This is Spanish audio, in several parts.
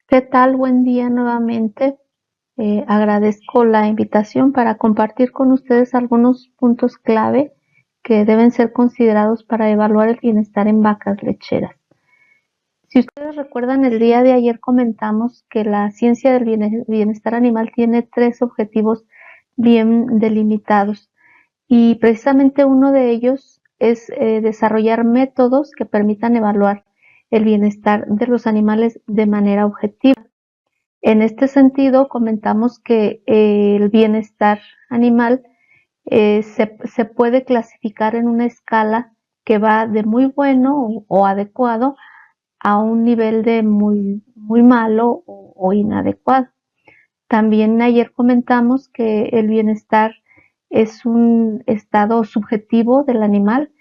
¿Qué tal? Buen día nuevamente. Agradezco la invitación para compartir con ustedes algunos puntos clave que deben ser considerados para evaluar el bienestar en vacas lecheras. Si ustedes recuerdan, el día de ayer comentamos que la ciencia del bienestar animal tiene tres objetivos bien delimitados y precisamente uno de ellos es desarrollar métodos que permitan evaluar el bienestar de los animales de manera objetiva. En este sentido, comentamos que el bienestar animal se puede clasificar en una escala que va de muy bueno o adecuado a un nivel de muy malo o inadecuado. También ayer comentamos que el bienestar es un estado subjetivo del animal,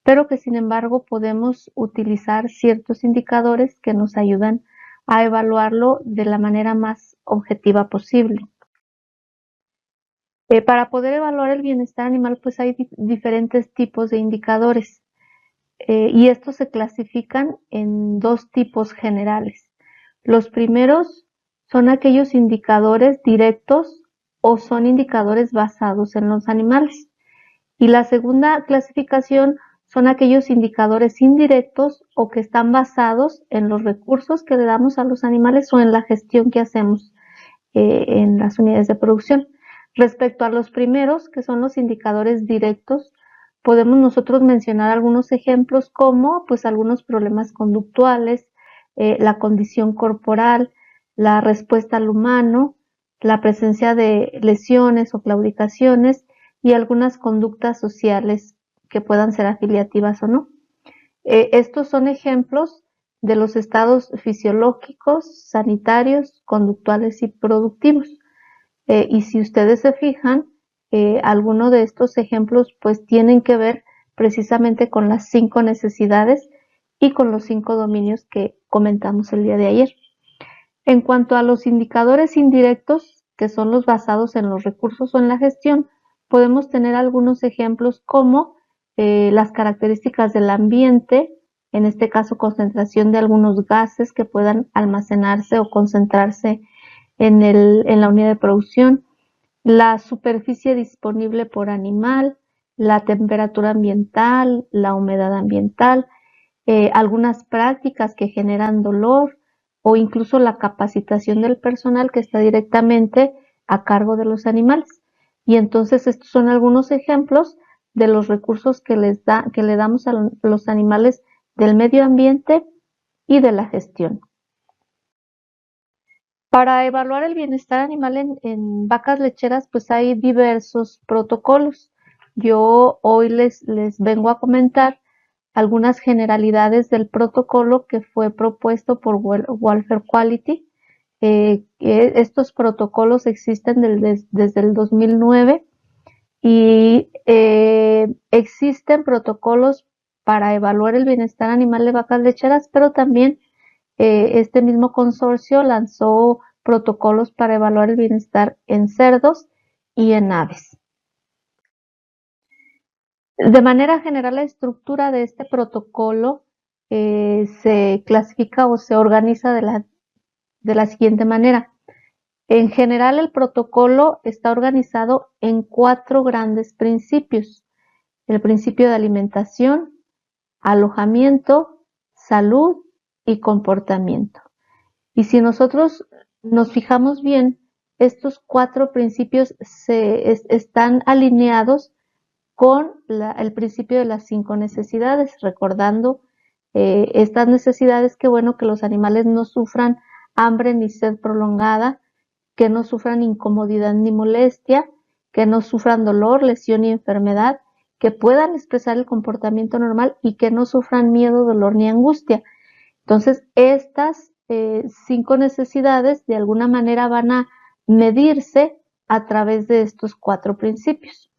pero que sin embargo podemos utilizar ciertos indicadores que nos ayudan a evaluarlo de la manera más objetiva posible. Para poder evaluar el bienestar animal, pues hay diferentes tipos de indicadores y estos se clasifican en dos tipos generales. Los primeros son aquellos indicadores directos o son indicadores basados en los animales. Y la segunda clasificación son aquellos indicadores indirectos o que están basados en los recursos que le damos a los animales o en la gestión que hacemos en las unidades de producción. Respecto a los primeros, que son los indicadores directos, podemos nosotros mencionar algunos ejemplos como pues algunos problemas conductuales, la condición corporal, la respuesta al humano, la presencia de lesiones o claudicaciones y algunas conductas sociales que puedan ser afiliativas o no. Estos son ejemplos de los estados fisiológicos, sanitarios, conductuales y productivos. Y si ustedes se fijan, algunos de estos ejemplos pues tienen que ver precisamente con las 5 necesidades y con los 5 dominios que comentamos el día de ayer. En cuanto a los indicadores indirectos, que son los basados en los recursos o en la gestión, podemos tener algunos ejemplos como las características del ambiente, en este caso concentración de algunos gases que puedan almacenarse o concentrarse en la unidad de producción, la superficie disponible por animal, la temperatura ambiental, la humedad ambiental, algunas prácticas que generan dolor o incluso la capacitación del personal que está directamente a cargo de los animales. Y entonces estos son algunos ejemplos de los recursos que le damos a los animales del medio ambiente y de la gestión. Para evaluar el bienestar animal en vacas lecheras, pues hay diversos protocolos. Yo hoy les vengo a comentar algunas generalidades del protocolo que fue propuesto por Welfare Quality. Estos protocolos existen desde el 2009 y existen protocolos para evaluar el bienestar animal de vacas lecheras, pero también este mismo consorcio lanzó protocolos para evaluar el bienestar en cerdos y en aves. De manera general, la estructura de este protocolo se clasifica o se organiza de la siguiente manera. En general, el protocolo está organizado en 4 grandes principios. El principio de alimentación, alojamiento, salud y comportamiento. Y si nosotros nos fijamos bien, estos 4 principios están alineados con el principio de las 5 necesidades, recordando estas necesidades, que bueno, que los animales no sufran hambre ni sed prolongada, que no sufran incomodidad ni molestia, que no sufran dolor, lesión y enfermedad, que puedan expresar el comportamiento normal y que no sufran miedo, dolor ni angustia. Entonces, estas 5 necesidades de alguna manera van a medirse a través de estos 4 principios.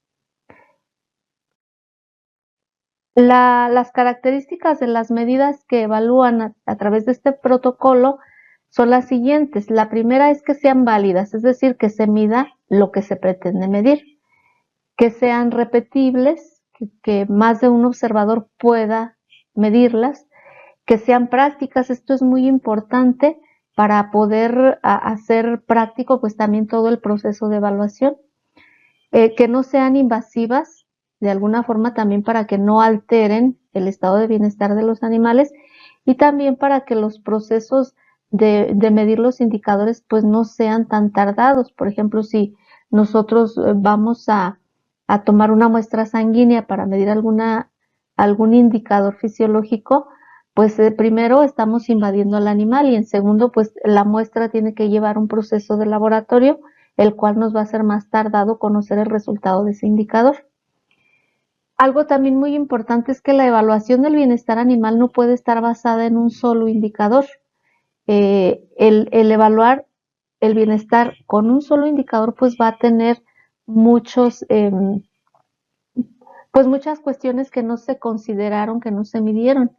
Las características de las medidas que evalúan a través de este protocolo son las siguientes. La primera es que sean válidas, es decir, que se mida lo que se pretende medir, que sean repetibles, que más de un observador pueda medirlas, que sean prácticas, esto es muy importante, para poder hacer práctico pues también todo el proceso de evaluación, que no sean invasivas de alguna forma también para que no alteren el estado de bienestar de los animales y también para que los procesos de medir los indicadores pues no sean tan tardados. Por ejemplo, si nosotros vamos a tomar una muestra sanguínea para medir algún indicador fisiológico, pues primero estamos invadiendo al animal y en segundo pues la muestra tiene que llevar un proceso de laboratorio, el cual nos va a hacer más tardado conocer el resultado de ese indicador. Algo también muy importante es que la evaluación del bienestar animal no puede estar basada en un solo indicador. El evaluar el bienestar con un solo indicador pues va a tener muchas cuestiones que no se consideraron, que no se midieron.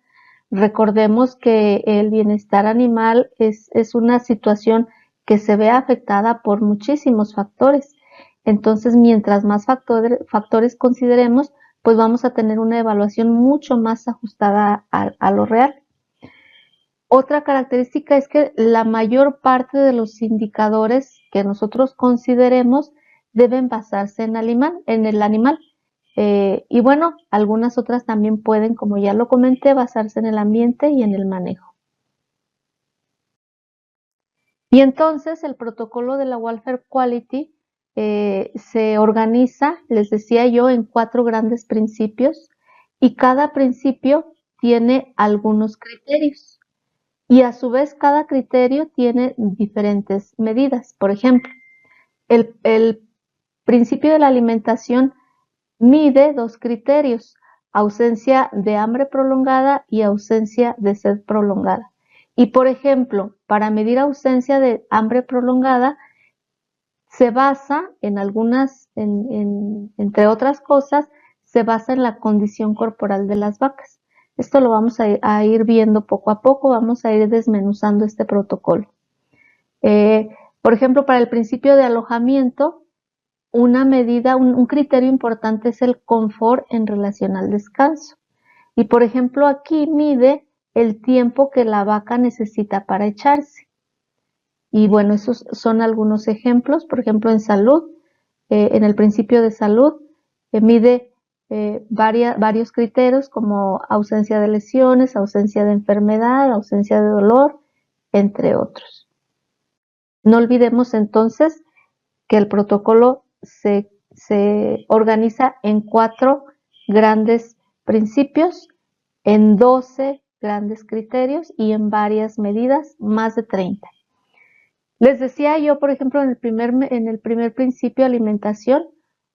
Recordemos que el bienestar animal es una situación que se ve afectada por muchísimos factores. Entonces, mientras más factores consideremos, pues vamos a tener una evaluación mucho más ajustada a lo real. Otra característica es que la mayor parte de los indicadores que nosotros consideremos deben basarse en el animal. Y bueno, algunas otras también pueden, como ya lo comenté, basarse en el ambiente y en el manejo. Y entonces el protocolo de la Welfare Quality se organiza, les decía yo, en 4 grandes principios y cada principio tiene algunos criterios y a su vez cada criterio tiene diferentes medidas. Por ejemplo, el principio de la alimentación mide 2 criterios, ausencia de hambre prolongada y ausencia de sed prolongada. Y por ejemplo, para medir ausencia de hambre prolongada, se basa en entre otras cosas, se basa en la condición corporal de las vacas. Esto lo vamos a ir viendo poco a poco, vamos a ir desmenuzando este protocolo. Por ejemplo, para el principio de alojamiento, una medida, un criterio importante es el confort en relación al descanso. Y por ejemplo, aquí mide el tiempo que la vaca necesita para echarse. Y bueno, esos son algunos ejemplos. Por ejemplo, en salud, en el principio de salud, mide varios criterios como ausencia de lesiones, ausencia de enfermedad, ausencia de dolor, entre otros. No olvidemos entonces que el protocolo se organiza en 4 grandes principios, en 12 grandes criterios y en varias medidas, más de 30. Les decía yo, por ejemplo, en el primer principio de alimentación,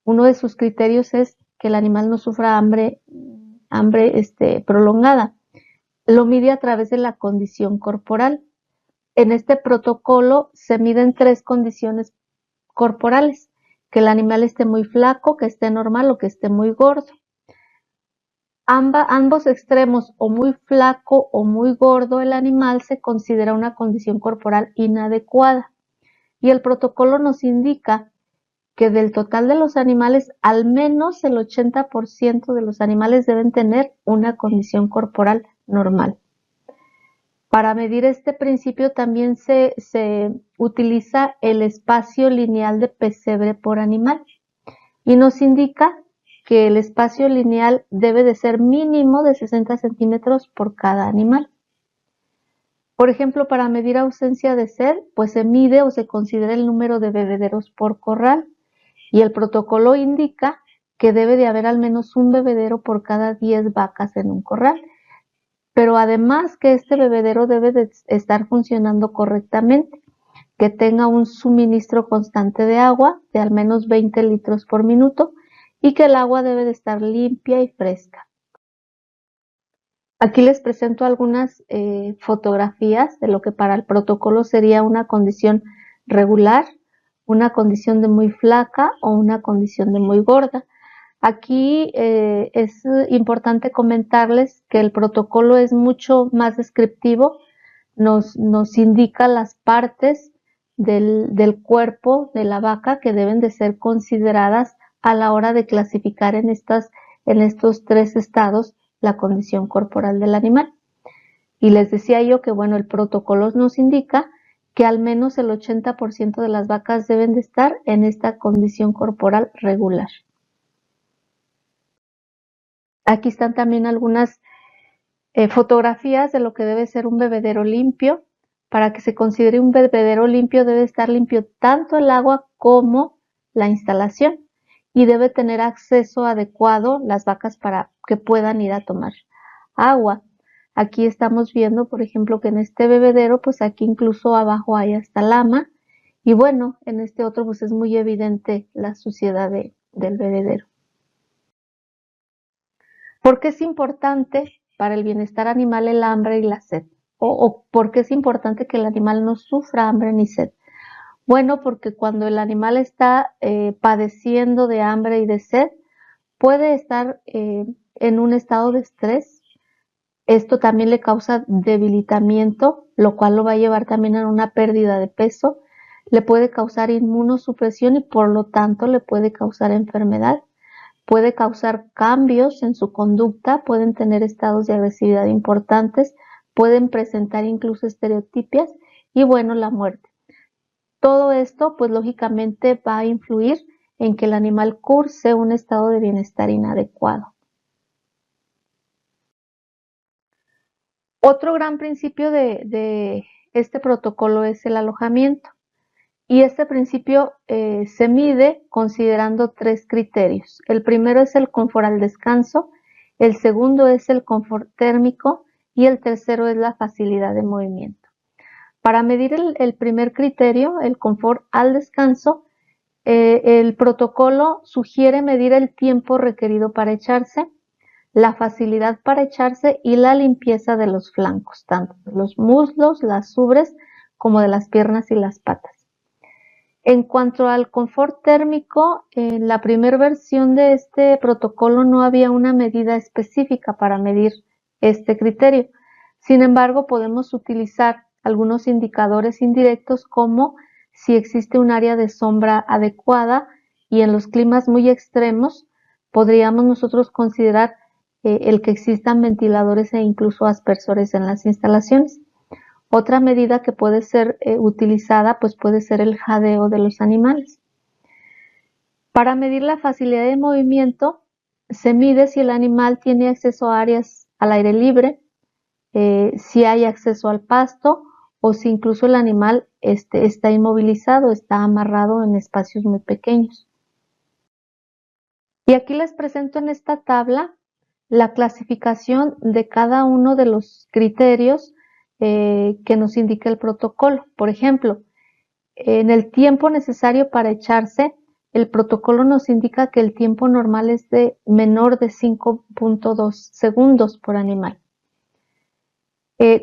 uno de sus criterios es que el animal no sufra hambre prolongada. Lo mide a través de la condición corporal. En este protocolo se miden 3 condiciones corporales, que el animal esté muy flaco, que esté normal o que esté muy gordo. Ambos extremos, o muy flaco o muy gordo el animal, se considera una condición corporal inadecuada. Y el protocolo nos indica que del total de los animales, al menos el 80% de los animales deben tener una condición corporal normal. Para medir este principio también se utiliza el espacio lineal de pesebre por animal y nos indica que el espacio lineal debe de ser mínimo de 60 centímetros por cada animal. Por ejemplo, para medir ausencia de sed, pues se mide o se considera el número de bebederos por corral y el protocolo indica que debe de haber al menos un bebedero por cada 10 vacas en un corral. Pero además que este bebedero debe de estar funcionando correctamente, que tenga un suministro constante de agua de al menos 20 litros por minuto y que el agua debe de estar limpia y fresca. Aquí les presento algunas fotografías de lo que para el protocolo sería una condición regular, una condición de muy flaca o una condición de muy gorda. Aquí es importante comentarles que el protocolo es mucho más descriptivo, nos indica las partes del cuerpo de la vaca que deben de ser consideradas a la hora de clasificar en estos 3 estados la condición corporal del animal. Y les decía yo que bueno, el protocolo nos indica que al menos el 80% de las vacas deben de estar en esta condición corporal regular. Aquí están también algunas fotografías de lo que debe ser un bebedero limpio. Para que se considere un bebedero limpio debe estar limpio tanto el agua como la instalación y debe tener acceso adecuado las vacas para que puedan ir a tomar agua. Aquí estamos viendo, por ejemplo, que en este bebedero, pues aquí incluso abajo hay hasta lama y bueno, en este otro pues es muy evidente la suciedad del bebedero. ¿Por qué es importante para el bienestar animal el hambre y la sed? ¿O por qué es importante que el animal no sufra hambre ni sed? Bueno, porque cuando el animal está padeciendo de hambre y de sed, puede estar en un estado de estrés. Esto también le causa debilitamiento, lo cual lo va a llevar también a una pérdida de peso. Le puede causar inmunosupresión y por lo tanto le puede causar enfermedad. Puede causar cambios en su conducta, pueden tener estados de agresividad importantes, pueden presentar incluso estereotipias y bueno, la muerte. Todo esto, pues lógicamente va a influir en que el animal curse un estado de bienestar inadecuado. Otro gran principio de este protocolo es el alojamiento. Y este principio se mide considerando 3 criterios. El primero es el confort al descanso, el segundo es el confort térmico y el tercero es la facilidad de movimiento. Para medir el primer criterio, el confort al descanso, el protocolo sugiere medir el tiempo requerido para echarse, la facilidad para echarse y la limpieza de los flancos, tanto de los muslos, las ubres, como de las piernas y las patas. En cuanto al confort térmico, en la primera versión de este protocolo no había una medida específica para medir este criterio. Sin embargo, podemos utilizar algunos indicadores indirectos como si existe un área de sombra adecuada y en los climas muy extremos podríamos nosotros considerar el que existan ventiladores e incluso aspersores en las instalaciones. Otra medida que puede ser utilizada pues puede ser el jadeo de los animales. Para medir la facilidad de movimiento se mide si el animal tiene acceso a áreas al aire libre, si hay acceso al pasto o si incluso el animal está inmovilizado, está amarrado en espacios muy pequeños. Y aquí les presento en esta tabla la clasificación de cada uno de los criterios que nos indica el protocolo. Por ejemplo, en el tiempo necesario para echarse, el protocolo nos indica que el tiempo normal es de menor de 5.2 segundos por animal.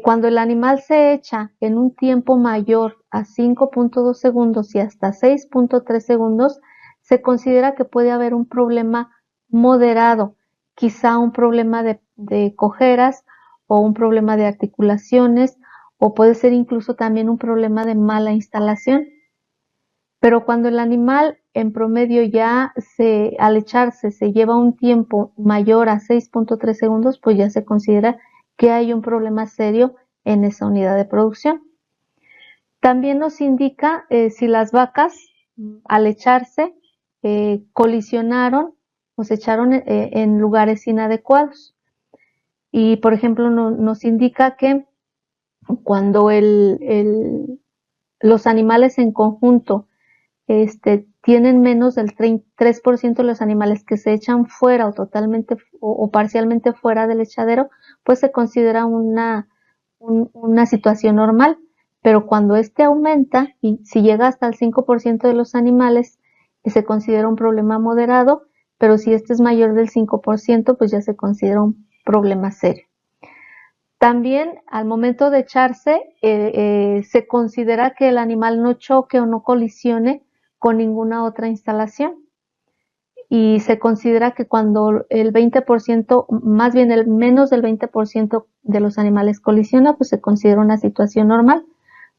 Cuando el animal se echa en un tiempo mayor a 5.2 segundos y hasta 6.3 segundos, se considera que puede haber un problema moderado, quizá un problema de cojeras o un problema de articulaciones o puede ser incluso también un problema de mala instalación. Pero cuando el animal en promedio ya al echarse se lleva un tiempo mayor a 6.3 segundos, pues ya se considera que hay un problema serio en esa unidad de producción. También nos indica si las vacas al echarse colisionaron o se echaron en lugares inadecuados. Y por ejemplo nos indica que cuando los animales en conjunto tienen menos del 3% de los animales que se echan fuera o totalmente o parcialmente fuera del echadero, pues se considera una situación normal. Pero cuando aumenta y si llega hasta el 5% de los animales, se considera un problema moderado, pero si es mayor del 5%, pues ya se considera un problema serio. También al momento de echarse, se considera que el animal no choque o no colisione con ninguna otra instalación. Y se considera que cuando el 20%, más bien el menos del 20% de los animales colisiona, pues se considera una situación normal.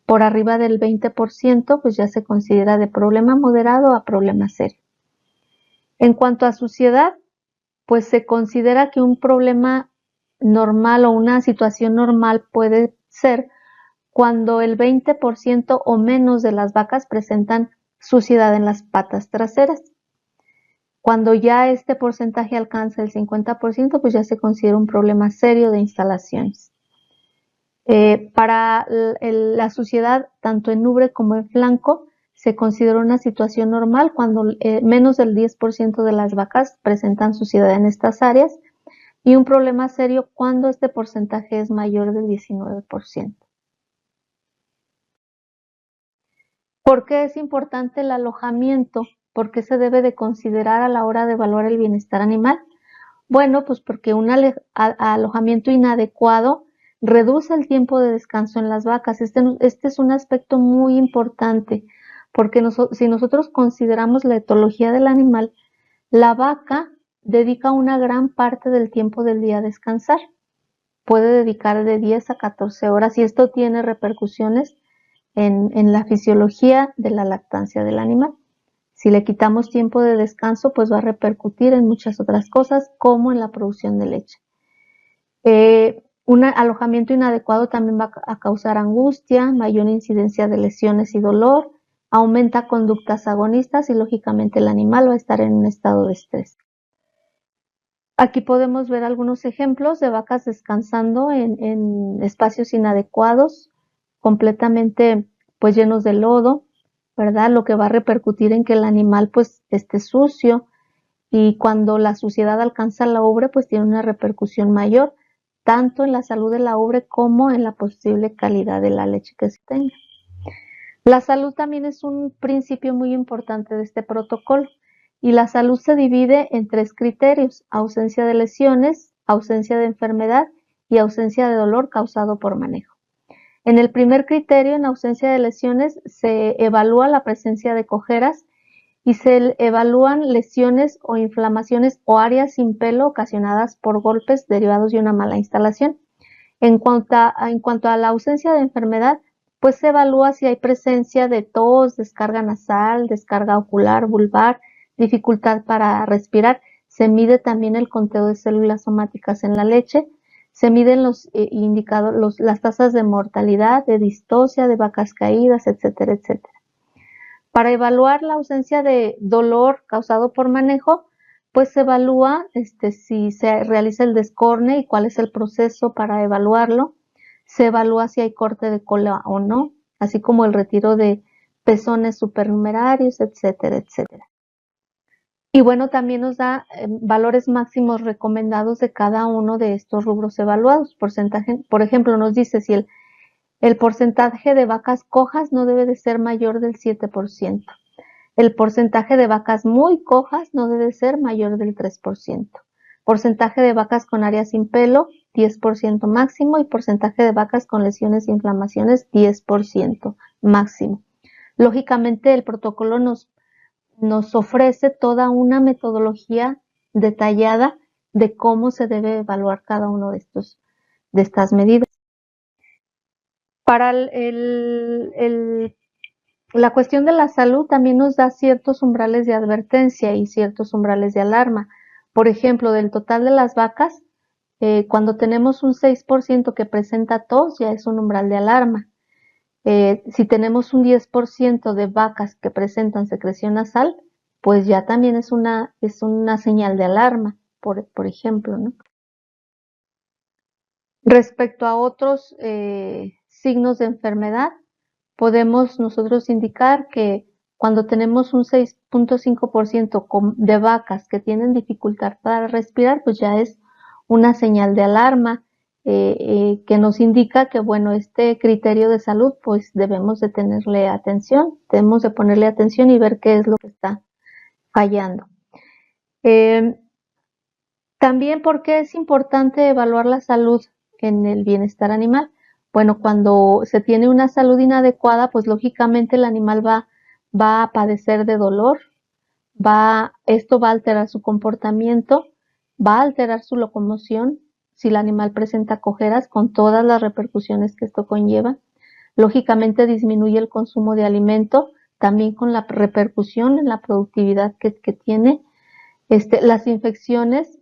Por arriba del 20%, pues ya se considera de problema moderado a problema serio. En cuanto a suciedad, pues se considera que un problema normal o una situación normal puede ser cuando el 20% o menos de las vacas presentan suciedad en las patas traseras. Cuando ya este porcentaje alcanza el 50%, pues ya se considera un problema serio de instalaciones. Para la suciedad, tanto en ubre como en flanco, se considera una situación normal cuando menos del 10% de las vacas presentan suciedad en estas áreas, y un problema serio cuando este porcentaje es mayor del 19%. ¿Por qué es importante el alojamiento? ¿Por qué se debe de considerar a la hora de evaluar el bienestar animal? Bueno, pues porque un alojamiento inadecuado reduce el tiempo de descanso en las vacas. Este es un aspecto muy importante, porque si nosotros consideramos la etología del animal, la vaca dedica una gran parte del tiempo del día a descansar. Puede dedicar de 10 a 14 horas y esto tiene repercusiones en la fisiología de la lactancia del animal. Si le quitamos tiempo de descanso, pues va a repercutir en muchas otras cosas, como en la producción de leche. Un alojamiento inadecuado también va a causar angustia, mayor incidencia de lesiones y dolor, aumenta conductas agonistas y lógicamente el animal va a estar en un estado de estrés. Aquí podemos ver algunos ejemplos de vacas descansando en espacios inadecuados, completamente pues llenos de lodo, ¿verdad? Lo que va a repercutir en que el animal pues esté sucio, y cuando la suciedad alcanza la ubre pues tiene una repercusión mayor, tanto en la salud de la ubre como en la posible calidad de la leche que se tenga. La salud también es un principio muy importante de este protocolo, y la salud se divide en 3 criterios: ausencia de lesiones, ausencia de enfermedad y ausencia de dolor causado por manejo. En el primer criterio, en ausencia de lesiones, se evalúa la presencia de cojeras y se evalúan lesiones o inflamaciones o áreas sin pelo ocasionadas por golpes derivados de una mala instalación. En cuanto a la ausencia de enfermedad, pues se evalúa si hay presencia de tos, descarga nasal, descarga ocular, vulvar, dificultad para respirar. Se mide también el conteo de células somáticas en la leche. Se miden los indicadores, las tasas de mortalidad, de distocia, de vacas caídas, etcétera, etcétera. Para evaluar la ausencia de dolor causado por manejo, pues se evalúa si se realiza el descorne y cuál es el proceso para evaluarlo. Se evalúa si hay corte de cola o no, así como el retiro de pezones supernumerarios, etcétera, etcétera. Y bueno, también nos da valores máximos recomendados de cada uno de estos rubros evaluados. Por ejemplo, nos dice si el porcentaje de vacas cojas no debe de ser mayor del 7%. El porcentaje de vacas muy cojas no debe ser mayor del 3%. Porcentaje de vacas con áreas sin pelo, 10% máximo, y porcentaje de vacas con lesiones e inflamaciones, 10% máximo. Lógicamente, el protocolo nos ofrece toda una metodología detallada de cómo se debe evaluar cada uno de estas medidas. Para la cuestión de la salud también nos da ciertos umbrales de advertencia y ciertos umbrales de alarma. Por ejemplo, del total de las vacas, cuando tenemos un 6% que presenta tos, ya es un umbral de alarma. Si tenemos un 10% de vacas que presentan secreción nasal, pues ya también es una señal de alarma, por ejemplo, ¿no? Respecto a otros signos de enfermedad, podemos nosotros indicar que cuando tenemos un 6.5% de vacas que tienen dificultad para respirar, pues ya es una señal de alarma que nos indica que, bueno, este criterio de salud, pues debemos de ponerle atención y ver qué es lo que está fallando. También, ¿por qué es importante evaluar la salud en el bienestar animal? Bueno, cuando se tiene una salud inadecuada, pues lógicamente el animal va a padecer de dolor, esto va a alterar su comportamiento, va a alterar su locomoción, si el animal presenta cojeras, con todas las repercusiones que esto conlleva. Lógicamente disminuye el consumo de alimento, también con la repercusión en la productividad que tiene. Las infecciones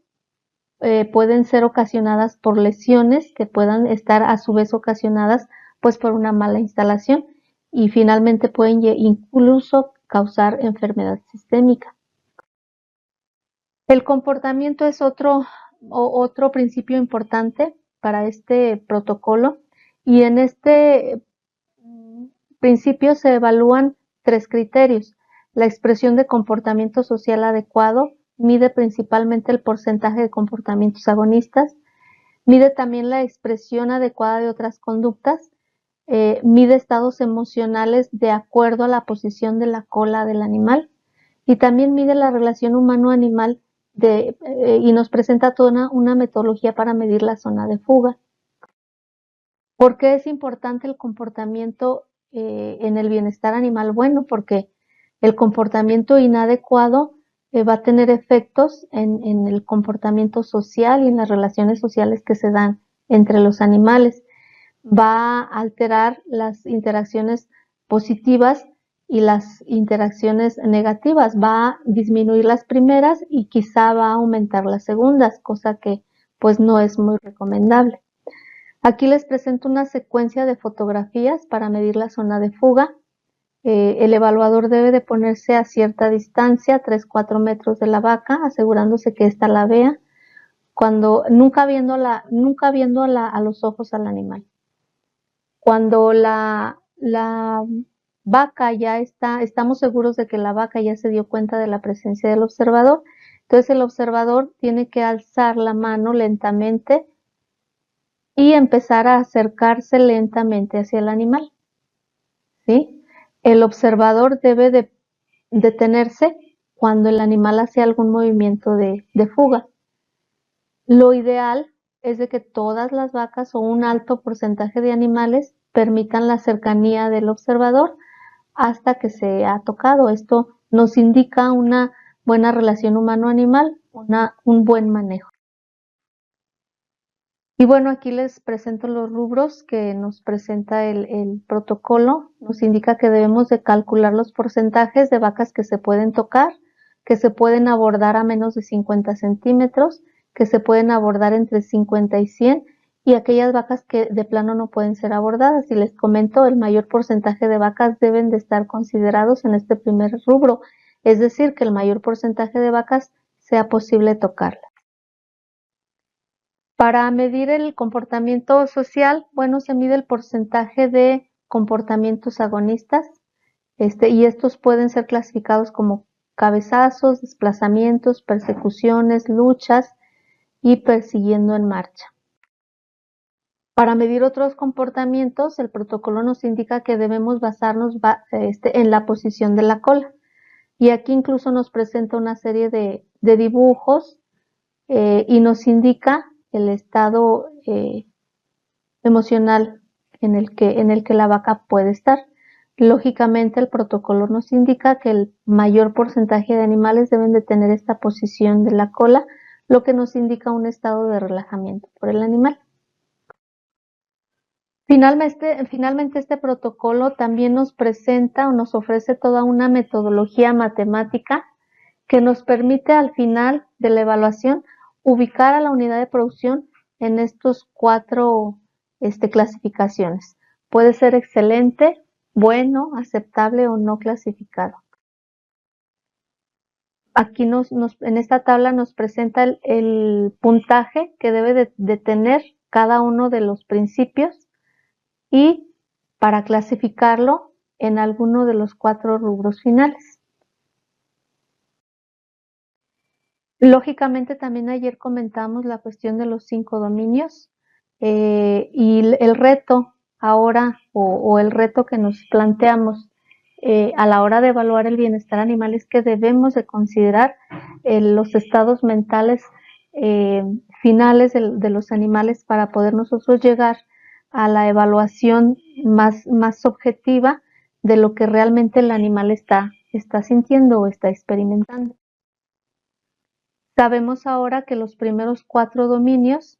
pueden ser ocasionadas por lesiones que puedan estar a su vez ocasionadas pues por una mala instalación y finalmente pueden incluso causar enfermedad sistémica. El comportamiento es otro principio importante para este protocolo y en este principio se evalúan 3 criterios. La expresión de comportamiento social adecuado mide principalmente el porcentaje de comportamientos agonistas, mide también la expresión adecuada de otras conductas, mide estados emocionales de acuerdo a la posición de la cola del animal y también mide la relación humano-animal y nos presenta toda una metodología para medir la zona de fuga. ¿Por qué es importante el comportamiento en el bienestar animal? Bueno, porque el comportamiento inadecuado va a tener efectos en el comportamiento social y en las relaciones sociales que se dan entre los animales. Va a alterar las interacciones positivas y las interacciones negativas. Va a disminuir las primeras y quizá va a aumentar las segundas, cosa que pues no es muy recomendable. Aquí les presento una secuencia de fotografías para medir la zona de fuga. El evaluador debe de ponerse a cierta distancia, 3-4 metros de la vaca, asegurándose que ésta la vea, nunca viendo a los ojos al animal. Cuando la vaca estamos seguros de que la vaca ya se dio cuenta de la presencia del observador, entonces el observador tiene que alzar la mano lentamente y empezar a acercarse lentamente hacia el animal, ¿sí? El observador debe de detenerse cuando el animal hace algún movimiento de fuga. Lo ideal es de que todas las vacas o un alto porcentaje de animales permitan la cercanía del observador hasta que se ha tocado. Esto nos indica una buena relación humano-animal, un buen manejo. Y bueno, aquí les presento los rubros que nos presenta el protocolo. Nos indica que debemos de calcular los porcentajes de vacas que se pueden tocar, que se pueden abordar a menos de 50 centímetros, que se pueden abordar entre 50 y 100 y aquellas vacas que de plano no pueden ser abordadas. Y les comento, el mayor porcentaje de vacas deben de estar considerados en este primer rubro, es decir, que el mayor porcentaje de vacas sea posible tocarlas. Para medir el comportamiento social, bueno, se mide el porcentaje de comportamientos agonistas, y estos pueden ser clasificados como cabezazos, desplazamientos, persecuciones, luchas y persiguiendo en marcha. Para medir otros comportamientos, el protocolo nos indica que debemos basarnos en la posición de la cola. Y aquí incluso nos presenta una serie de dibujos y nos indica el estado emocional en el que la vaca puede estar. Lógicamente, el protocolo nos indica que el mayor porcentaje de animales deben de tener esta posición de la cola, lo que nos indica un estado de relajamiento por el animal. Finalmente, este protocolo también nos presenta o nos ofrece toda una metodología matemática que nos permite al final de la evaluación ubicar a la unidad de producción en estos 4 clasificaciones. Puede ser excelente, bueno, aceptable o no clasificado. Aquí en esta tabla nos presenta el puntaje que debe de tener cada uno de los principios y para clasificarlo en alguno de los 4 rubros finales. Lógicamente también ayer comentamos la cuestión de los 5 dominios y el reto ahora o el reto que nos planteamos a la hora de evaluar el bienestar animal es que debemos de considerar los estados mentales finales de los animales para poder nosotros llegar a la evaluación más objetiva de lo que realmente el animal está sintiendo o está experimentando. Sabemos ahora que los primeros 4 dominios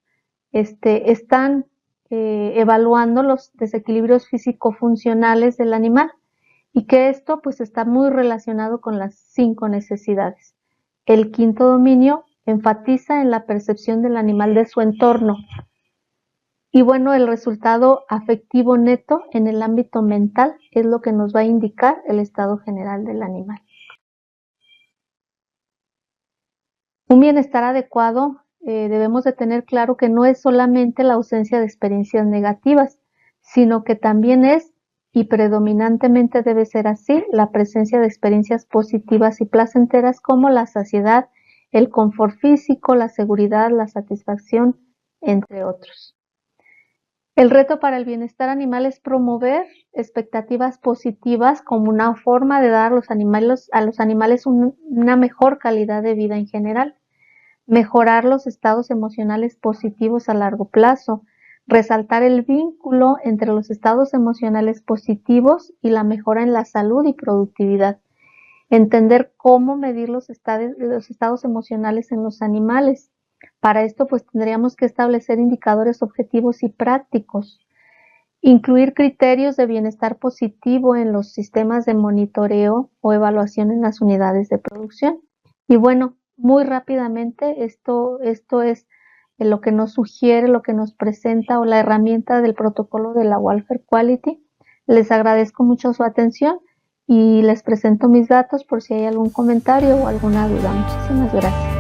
están evaluando los desequilibrios físico-funcionales del animal y que esto pues está muy relacionado con las 5 necesidades. El 5.º dominio enfatiza en la percepción del animal de su entorno. Y bueno, el resultado afectivo neto en el ámbito mental es lo que nos va a indicar el estado general del animal. Un bienestar adecuado, debemos de tener claro que no es solamente la ausencia de experiencias negativas, sino que también es, y predominantemente debe ser así, la presencia de experiencias positivas y placenteras como la saciedad, el confort físico, la seguridad, la satisfacción, entre otros. El reto para el bienestar animal es promover expectativas positivas como una forma de dar a los animales una mejor calidad de vida en general, mejorar los estados emocionales positivos a largo plazo, resaltar el vínculo entre los estados emocionales positivos y la mejora en la salud y productividad, entender cómo medir los estados emocionales en los animales. Para esto, pues tendríamos que establecer indicadores objetivos y prácticos, incluir criterios de bienestar positivo en los sistemas de monitoreo o evaluación en las unidades de producción. Y bueno, muy rápidamente, esto es lo que nos sugiere, lo que nos presenta o la herramienta del protocolo de la Welfare Quality. Les agradezco mucho su atención y les presento mis datos por si hay algún comentario o alguna duda. Muchísimas gracias.